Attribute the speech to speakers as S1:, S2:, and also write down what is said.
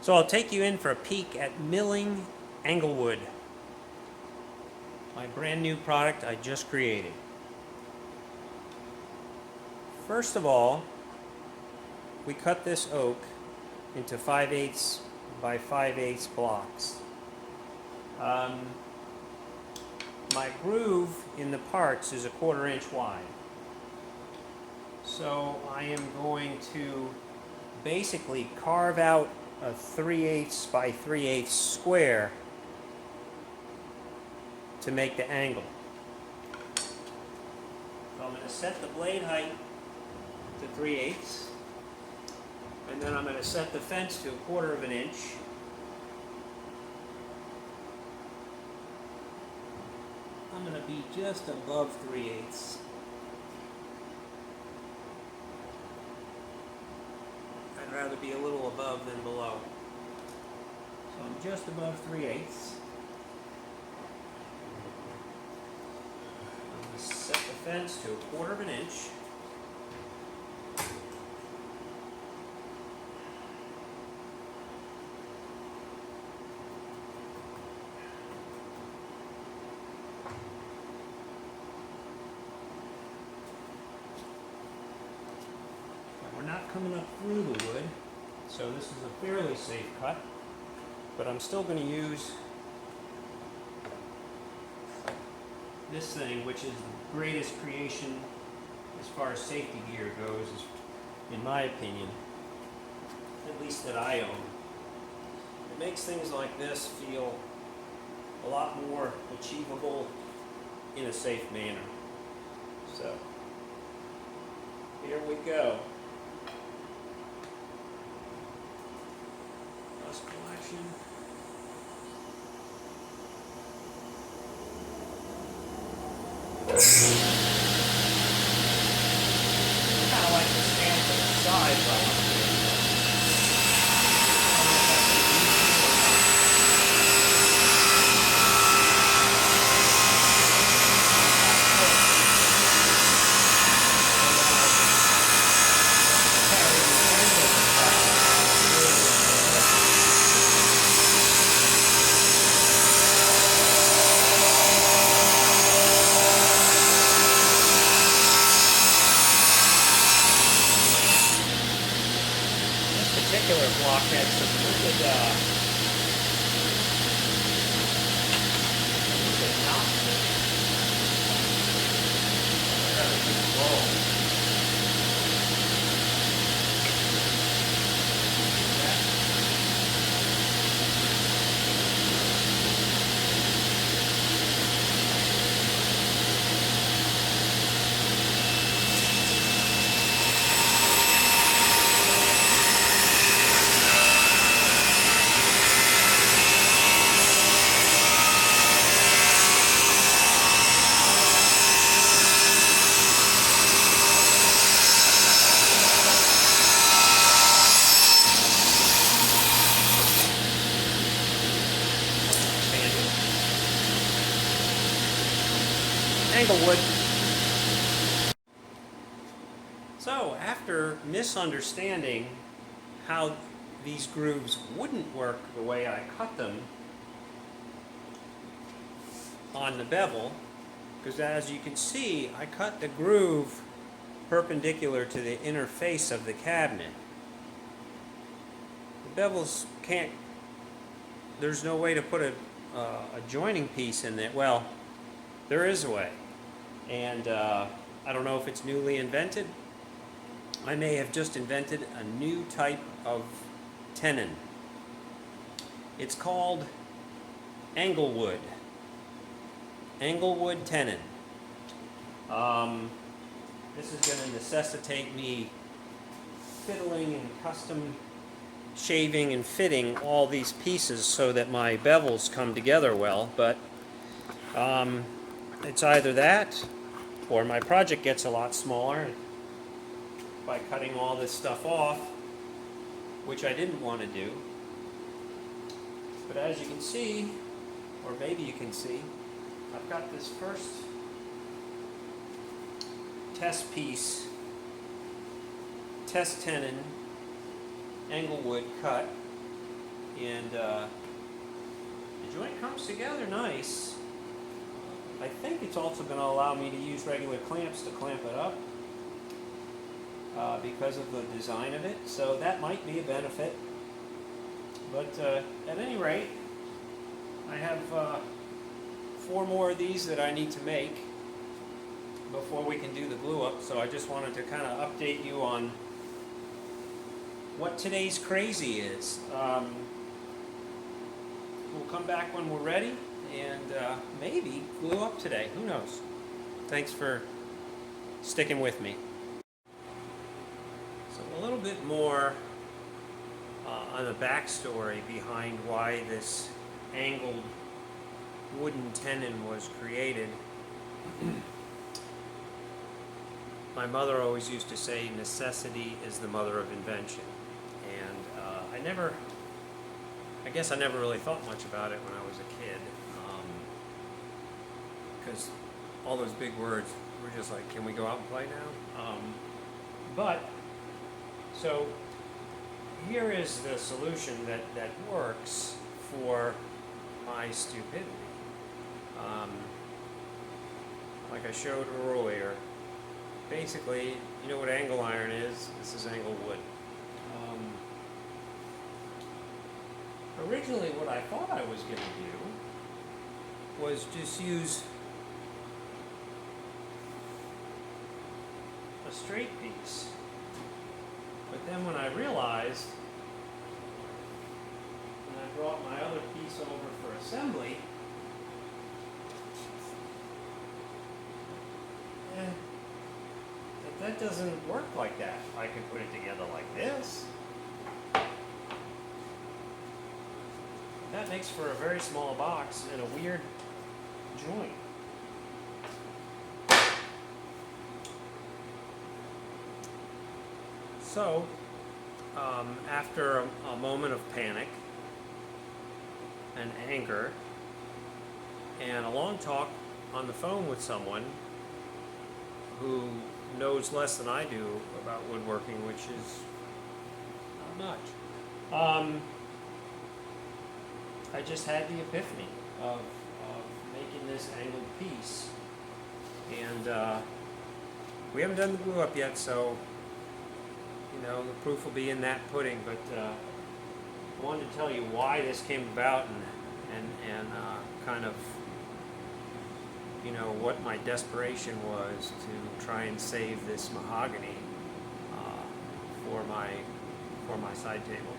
S1: So I'll take you in for a peek at milling Englewood, my brand new product I just created. First of all, we cut this oak into 5/8 by 5/8 blocks. My groove in the parts is 1/4 inch wide. So I am going to basically carve out a 3/8 by 3/8 square to make the angle. So I'm going to set the blade height to 3/8, and then I'm going to set the fence to 1/4 inch. I'm going to be just above 3/8. I'd rather be a little above than below. So I'm just above 3/8. I'm going to set the fence to 1/4 inch. We're not coming up through the wood, so this is a fairly safe cut, but I'm still going to use this thing, which is the greatest creation as far as safety gear goes, in my opinion, at least that I own. It makes things like this feel a lot more achievable in a safe manner. So, here we go. Collection. Kind of like the stamp on the side, but particular block had some wicked knots in it. Rather just roll. Englewood. So, after misunderstanding how these grooves wouldn't work the way I cut them on the bevel, because as you can see, I cut the groove perpendicular to the inner face of the cabinet. The bevels can't, there's no way to put a joining piece in there. Well, there is a way. And I don't know if it's newly invented. I may have just invented a new type of tenon. It's called Englewood. Englewood tenon. This is going to necessitate me fiddling and custom shaving and fitting all these pieces so that my bevels come together well, but it's either that or my project gets a lot smaller by cutting all this stuff off, which I didn't want to do. But as you can see, or maybe you can see, I've got this first test piece, test tenon, Englewood cut, and the joint comes together nice. I think it's also going to allow me to use regular clamps to clamp it up because of the design of it, so that might be a benefit. But at any rate, I have 4 more of these that I need to make before we can do the glue up, so I just wanted to kind of update you on what today's crazy is. We'll come back when we're ready and maybe glue up today. Who knows? Thanks for sticking with me. So a little bit more on the backstory behind why this angled wooden tenon was created. My mother always used to say, necessity is the mother of invention. And I guess I never really thought much about it when I was a kid. Because all those big words were just like, can we go out and play now? So here is the solution that works for my stupidity. Like I showed earlier, basically, you know what angle iron is? This is angle wood. Originally, what I thought I was going to do was just use a straight piece. But then when I realized, when I brought my other piece over for assembly, that doesn't work like that. I could put it together like this. That makes for a very small box and a weird joint. So, after a moment of panic and anger and a long talk on the phone with someone who knows less than I do about woodworking, which is not much, I just had the epiphany of making this angled piece. And we haven't done the glue up yet, so you know, the proof will be in that pudding, but I wanted to tell you why this came about and kind of, you know, what my desperation was to try and save this mahogany for my side table.